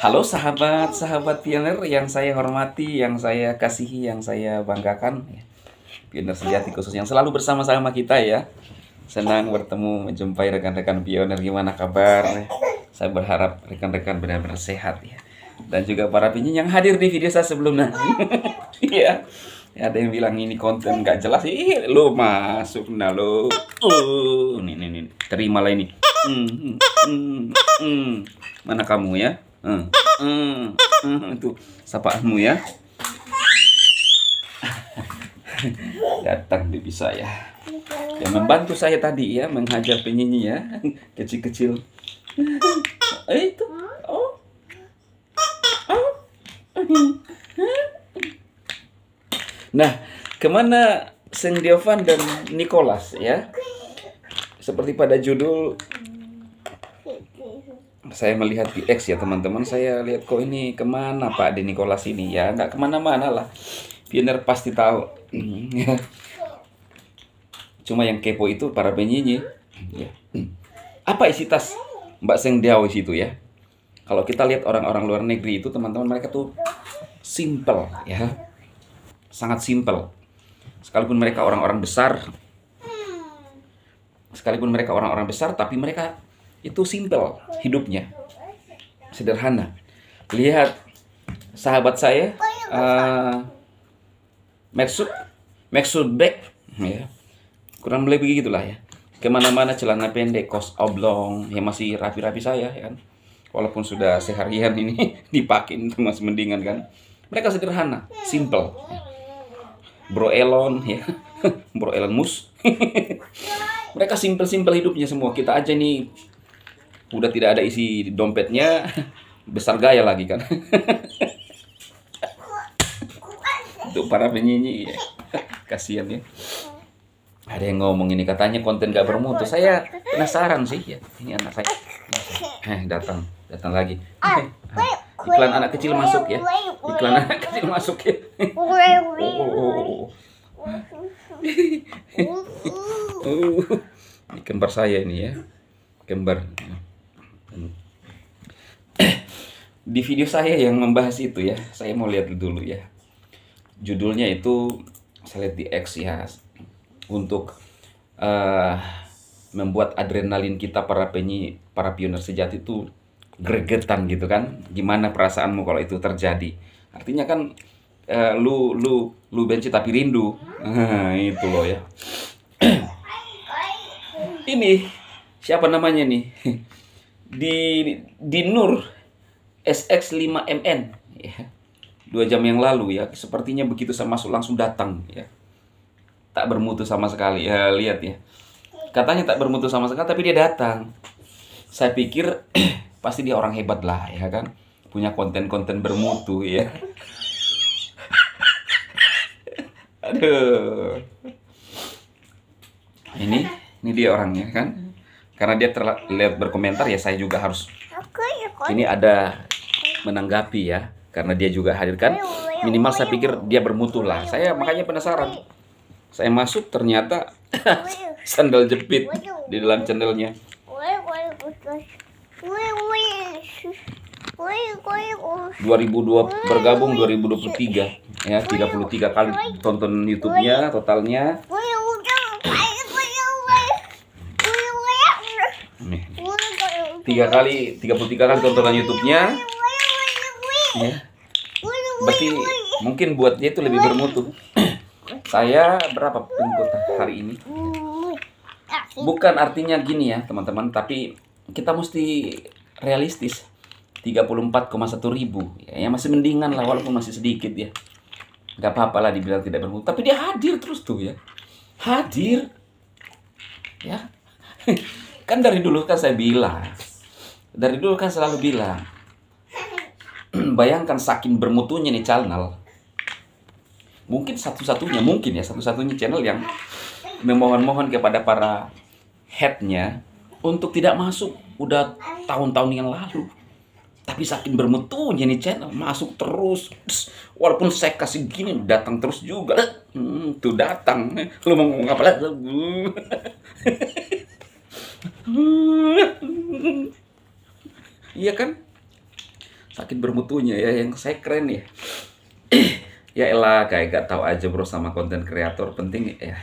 Halo sahabat-sahabat pioner yang saya hormati, yang saya kasihi, yang saya banggakan. Pioner sejati khusus yang selalu bersama-sama kita ya. Senang bertemu, menjumpai rekan-rekan pioner. Gimana kabar? Saya berharap rekan-rekan benar-benar sehat ya. Dan juga para penyiar yang hadir di video saya sebelumnya. Iya. Ada yang bilang ini konten gak jelas. Ih, lo masuk nah lo. Nih. Terimalah ini. Mana kamu ya? Itu sapaanmu ya. Datang bibi saya yang membantu saya tadi ya, menghajar penyanyi ya, kecil-kecil. Itu Nah, kemana Seng Diovan dan Nicholas ya? Seperti pada judul saya melihat di X ya teman-teman, saya lihat kok ini kemana Pak De Nicholas ini ya, nggak kemana-mana lah, pioner pasti tahu. Cuma yang kepo itu para penyanyi ya. Apa isi tas Mbak Seng Diao itu ya? Kalau kita lihat orang-orang luar negeri itu teman-teman, mereka tuh simple ya, sangat simple. Sekalipun mereka orang-orang besar, tapi mereka itu simple hidupnya, sederhana. Lihat sahabat saya, Maksud Beck ya, kurang lebih begitulah ya. Kemana-mana celana pendek, kaos oblong, ya masih rapi-rapi saya ya kan. Walaupun sudah seharian ini dipakai itu masih mendingan kan. Mereka sederhana, simple. Bro Elon ya, Bro Elon Musk. Mereka simple-simple hidupnya semua. Kita aja nih udah tidak ada isi dompetnya, besar gaya lagi kan. Untuk para penyanyi ya. Kasihan ya. Ada yang ngomong ini katanya konten gak bermutu. Saya penasaran sih ya. Ini anak saya. Datang lagi. Iklan anak kecil masuk ya. Ini kembar saya ini ya. Kembar. Di video saya yang membahas itu ya, saya mau lihat dulu ya. Judulnya itu saya lihat di X ya, untuk membuat adrenalin kita para pioner sejati itu gregetan gitu kan. Gimana perasaanmu kalau itu terjadi? Artinya kan lu benci tapi rindu. Itu loh ya. Ini siapa namanya nih? Di Nur SX5MN ya. 2 jam yang lalu ya, sepertinya begitu saya masuk langsung datang ya. Tak bermutu sama sekali ya, lihat ya. Katanya tak bermutu sama sekali tapi dia datang. Saya pikir pasti dia orang hebat lah ya kan. Punya konten-konten bermutu ya. Aduh. Ini dia orangnya kan. Karena dia terlihat berkomentar ya, saya juga harus. Ini ada menanggapi ya. Karena dia juga hadir kan. Minimal saya pikir dia bermutu lah. Saya makanya penasaran. Saya masuk ternyata sandal jepit di dalam channelnya. 2002 bergabung 2023 ya, 33 kali tonton YouTube-nya totalnya. 33 kali tontonan YouTube-nya ya. Berarti mungkin buat dia itu lebih bermutu. Saya berapa pengikut hari ini? Bukan artinya gini ya teman-teman, tapi kita mesti realistis. 34,1 ribu ya, masih mendingan lah, walaupun masih sedikit ya. Gak apa-apa lah dibilang tidak bermutu, tapi dia hadir terus tuh ya. Hadir ya. Kan dari dulu kan saya bilang, selalu bilang, bayangkan saking bermutunya nih channel. Mungkin satu-satunya channel yang memohon-mohon kepada para headnya untuk tidak masuk udah tahun-tahun yang lalu. Tapi saking bermutunya nih channel, masuk terus. Walaupun saya kasih gini, datang terus juga. Tuh datang. Lu mau ngomong apa lagi? Iya kan? sakit bermutunya ya, yang saya keren ya. Ya elah, kayak gak tahu aja bro sama konten kreator. Penting ya,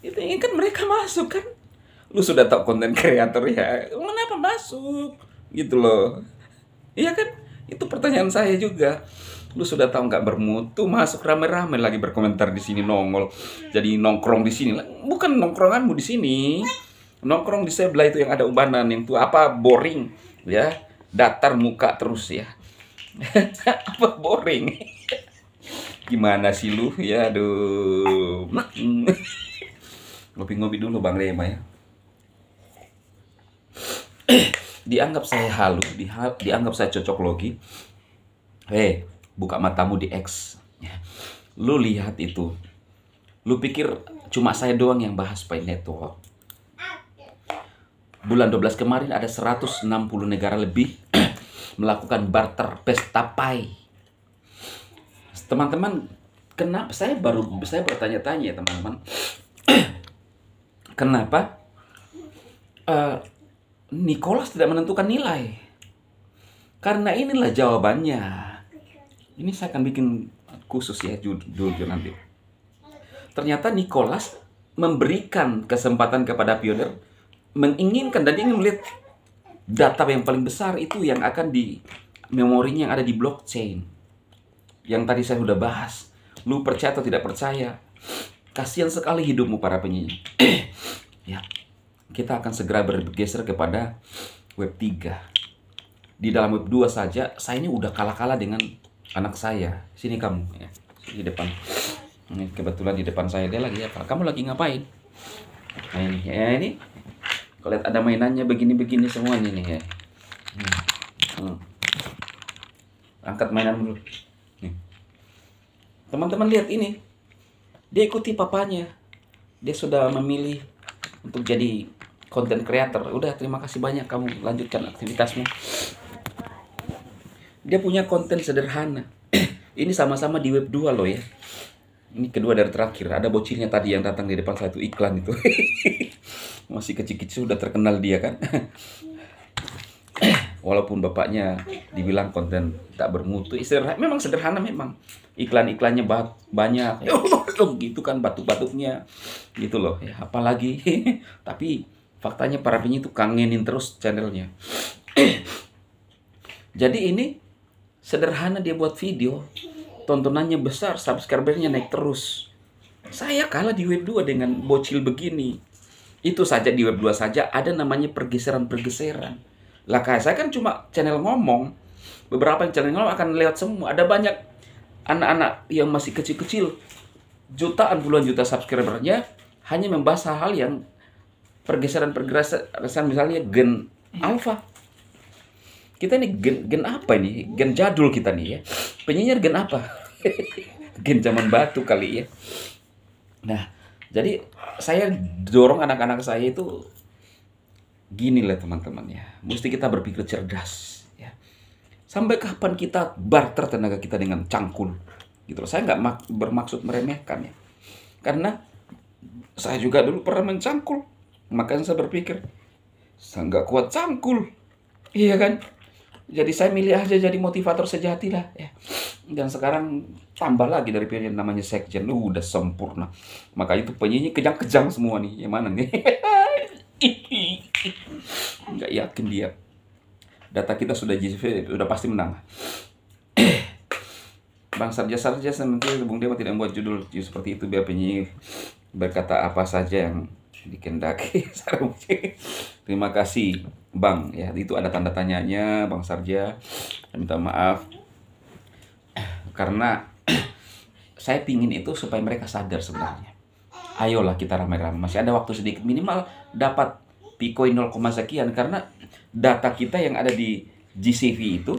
itu kan mereka masuk kan. Lu sudah tahu konten kreator ya, kenapa masuk? Gitu loh. Iya kan? Itu pertanyaan saya juga. Lu sudah tahu nggak bermutu, masuk rame-rame lagi berkomentar di sini, nongol. Jadi nongkrong di sini. Bukan nongkronganmu di sini. Nongkrong di sebelah itu yang ada ubanan, yang tuh apa, boring ya. Datar muka terus ya. Apa boring? Gimana sih lu? Ya aduh. Ngopi-ngopi dulu Bang Rema ya. Dianggap saya halu, dianggap saya cocok logi. Buka matamu di X. Lu lihat itu. Lu pikir cuma saya doang yang bahas Pi Network. Bulan 12 kemarin ada 160 negara lebih melakukan barter pesta Pi. Teman-teman, kenapa saya bertanya-tanya teman-teman. Kenapa Nicholas tidak menentukan nilai? Karena inilah jawabannya. Ini saya akan bikin khusus ya judul nanti. Ternyata Nicholas memberikan kesempatan kepada pioner, menginginkan dan ingin melihat data yang paling besar itu yang akan di memorinya yang ada di blockchain. Yang tadi saya sudah bahas. Lu percaya atau tidak percaya? Kasihan sekali hidupmu para penyanyi. Ya, kita akan segera bergeser kepada Web 3. Di dalam Web 2 saja, saya ini udah kalah-kalah dengan anak saya. Sini kamu, ya. Di depan. Ini kebetulan di depan saya dia lagi apa? Kamu lagi ngapain? Nah ini, ya ini. Kalau lihat ada mainannya begini-begini semua nih ya. Angkat mainan dulu. Nih. Teman-teman lihat ini. Dia ikuti papanya. Dia sudah memilih untuk jadi content creator. Udah, terima kasih banyak, kamu lanjutkan aktivitasmu. Dia punya konten sederhana. Ini sama-sama di Web 2 loh ya. Ini kedua dari terakhir. Ada bocilnya tadi yang datang di depan saya, itu iklan itu. Masih kecil-kecil sudah terkenal dia kan. Walaupun bapaknya dibilang konten tak bermutu, memang sederhana memang. Iklan-iklannya banyak. Gitu kan, batuk-batuknya. Gitu loh ya, apalagi. Tapi faktanya para penyanyi itu kangenin terus channelnya. Jadi ini sederhana, dia buat video, tontonannya besar, subscribernya naik terus. Saya kalah di Web 2 dengan bocil begini. Itu saja di Web 2 saja ada namanya pergeseran-pergeseran. Lah kayak saya kan cuma channel ngomong. Beberapa yang channel ngomong akan lewat semua. Ada banyak anak-anak yang masih kecil-kecil, jutaan, puluhan juta subscribernya, hanya membahas hal-hal yang pergeseran-pergeseran, misalnya gen alpha. Kita ini gen apa ini? Gen jadul kita nih ya. Penyiar gen apa? Gen zaman batu kali ya. Nah, jadi saya dorong anak-anak saya itu gini lah teman-teman ya. Mesti kita berpikir cerdas ya. Sampai kapan kita barter tenaga kita dengan cangkul? Gitu loh. Saya nggak bermaksud meremehkan ya. Karena saya juga dulu pernah mencangkul. Makanya saya berpikir, saya nggak kuat cangkul. Iya kan? Jadi saya milih aja jadi motivator sejati lah ya. Dan sekarang tambah lagi dari penyanyi namanya Sekjen. Udah sempurna. Maka itu penyanyi kejang-kejang semua nih. Yang mana nih? Nggak yakin dia. Data kita sudah GCV, udah pasti menang. Bang Sarja nanti Bung Dewa tidak membuat judul seperti itu biar penyanyi berkata apa saja yang dikendaki. Terima kasih Bang ya, itu ada tanda tanyanya Bang Sarja. Saya minta maaf karena saya pingin itu supaya mereka sadar sebenarnya. Ayolah kita ramai-ramai, masih ada waktu sedikit, minimal dapat Bitcoin 0, sekian, karena data kita yang ada di GCV itu,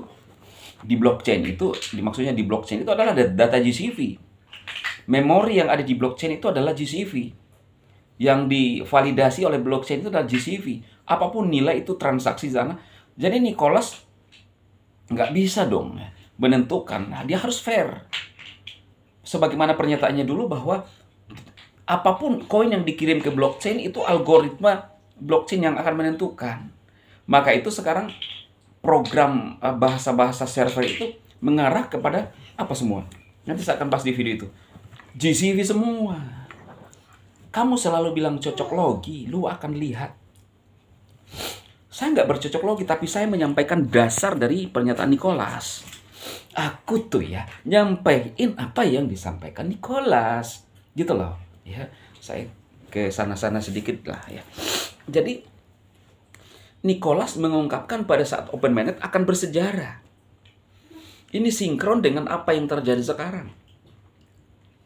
di blockchain itu, maksudnya di blockchain itu adalah data GCV. Memori yang ada di blockchain itu adalah GCV. Yang divalidasi oleh blockchain itu adalah GCV. Apapun nilai itu transaksi sana. Jadi Nicholas nggak bisa dong menentukan. Nah, dia harus fair. Sebagaimana pernyataannya dulu bahwa apapun koin yang dikirim ke blockchain itu algoritma blockchain yang akan menentukan. Maka itu sekarang program bahasa-bahasa server itu mengarah kepada apa semua. Nanti saya akan bahas di video itu. GCV semua. Kamu selalu bilang cocok logi, lu akan lihat. Saya nggak bercocok logi, tapi saya menyampaikan dasar dari pernyataan Nicholas. Aku tuh ya nyampein apa yang disampaikan Nicholas, gitu loh. Ya, saya ke sana-sana sedikit lah ya. Jadi Nicholas mengungkapkan pada saat open-minded akan bersejarah. Ini sinkron dengan apa yang terjadi sekarang.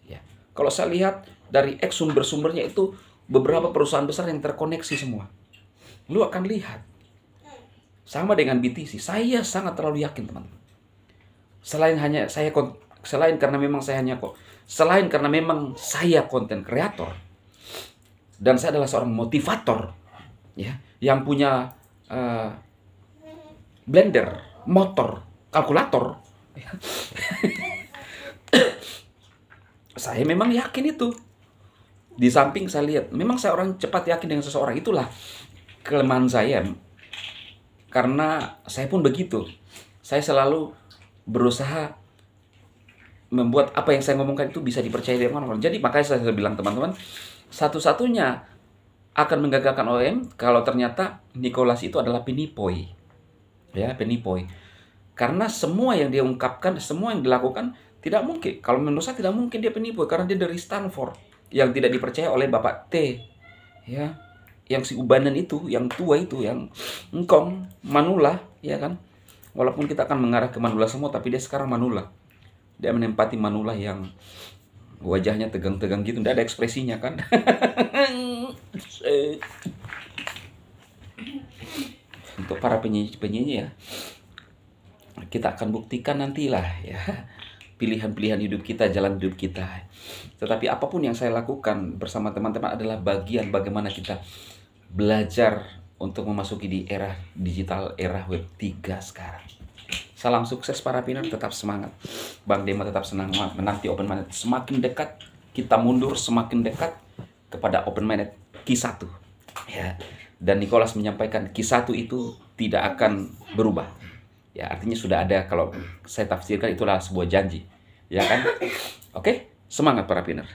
Ya, kalau saya lihat dari sumber-sumbernya itu beberapa perusahaan besar yang terkoneksi semua. Lu akan lihat. Sama dengan BTC, saya sangat terlalu yakin, teman-teman. Selain karena memang saya konten kreator dan saya adalah seorang motivator, ya, yang punya blender, motor, kalkulator. Saya memang yakin itu. Di samping saya lihat, memang saya orang cepat yakin dengan seseorang, itulah kelemahan saya. Karena saya pun begitu. Saya selalu berusaha membuat apa yang saya ngomongkan itu bisa dipercaya oleh orang-orang. Jadi makanya saya bilang, teman-teman, satu-satunya akan menggagalkan OEM kalau ternyata Nicholas itu adalah penipoy. Ya, penipoy. Karena semua yang dia ungkapkan, semua yang dilakukan tidak mungkin. Kalau menurut saya tidak mungkin dia penipoy karena dia dari Stanford yang tidak dipercaya oleh Bapak T. Ya. Yang si Ubanan itu, yang tua itu, yang engkong, Manula, ya kan? Walaupun kita akan mengarah ke Manula semua, tapi dia sekarang Manula. Dia menempati Manula yang wajahnya tegang-tegang gitu, tidak ada ekspresinya kan? Untuk para penyanyi-penyanyi ya, kita akan buktikan nantilah ya, pilihan-pilihan hidup kita, jalan hidup kita. Tetapi apapun yang saya lakukan bersama teman-teman adalah bagian bagaimana kita belajar untuk memasuki di era digital, era web 3 sekarang. Salam sukses para pinner, tetap semangat. Bang Dema tetap semangat menanti open minded. Semakin dekat kita mundur, semakin dekat kepada open minded Q1. Ya. Dan Nicholas menyampaikan Q1 itu tidak akan berubah. Ya, artinya sudah ada, kalau saya tafsirkan itulah sebuah janji. Ya kan? Oke, semangat para pinner.